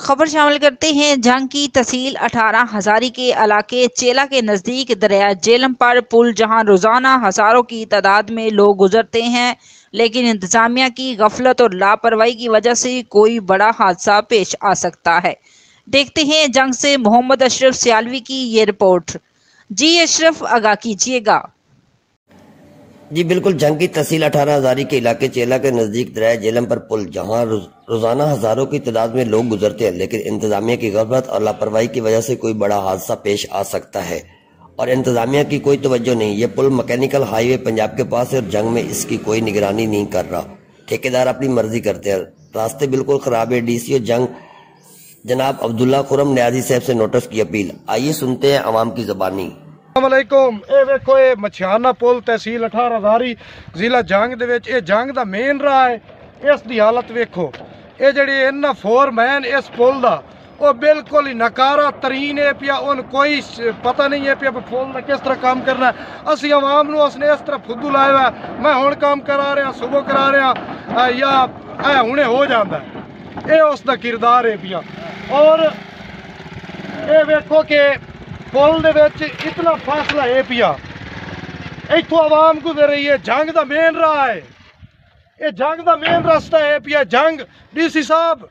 खबर शामिल करते हैं जंग की तहसील 18 हजारी के इलाके चेला के नज़दीक दरिया जेलम पर पुल, जहां रोजाना हजारों की तादाद में लोग गुजरते हैं, लेकिन इंतजामिया की गफलत और लापरवाही की वजह से कोई बड़ा हादसा पेश आ सकता है। देखते हैं जंग से मोहम्मद अशरफ सियालवी की ये रिपोर्ट। जी अशरफ, आगाह कीजिएगा। जी बिल्कुल, जंग की तहसील 18 हजारी के इलाके चेला के नजदीक दरिया जेलम पर पुल, जहां रोजाना हजारों की तादाद में लोग गुजरते हैं, लेकिन इंतजामिया की गफलत और लापरवाही की वजह से कोई बड़ा हादसा पेश आ सकता है और इंतजामिया की कोई तवज्जो नहीं। ये पुल मैकेनिकल हाईवे पंजाब के पास है और जंग में इसकी कोई निगरानी नहीं कर रहा। ठेकेदार अपनी मर्जी करते हैं। रास्ते बिल्कुल खराब है। डीसीओ जंग जनाब अब्दुल्ला खुरम न्याजी साहब से नोटिस की अपील। आइए सुनते हैं आवाम की जबानी। वेखो ये मछियाना पुल तहसील 18 हजारी जिला जंग दे विच ये जंग दा मेन राह है। इस दी हालत वेखो, ये जड़ी इन्ना फोरमैन इस पुल दा वो बिल्कुल ही नकारा तरीन है पिया। उन कोई पता नहीं है पिया पुल दा किस तरह काम करना है। असी आवाम नूं उसने इस तरह फुद्दू लाया है, मैं हुण काम करा रहा, सुबह करा रहा या हुणे हो जाता है। ये उसका किरदार है पिया। और ये वेखो कि पुल दे विच इतना फासला है पिया, इत्थों आवाम गुजर रही है। जंग दा मेन राह है, ये जंग दा मेन रास्ता है पिया। जंग डीसी साहब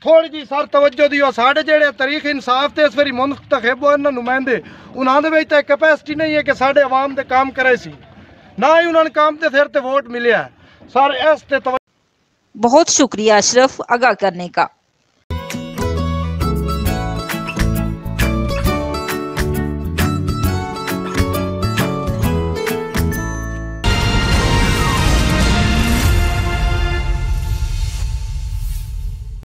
थोड़ी जी सर तवज्जो दियो। साढ़े जेड़े तरीक इंसाफ ते इस बारी मुंतखब होए नुमाइंदे, उन्हां दे विच तां कैपेसिटी नहीं है कि साढ़े आवाम दे काम करे सी, ना ही उन्होंने काम ते सिर ते वोट मिले है। सर इस ते बहुत शुक्रिया अशरफ, आगाह करने का।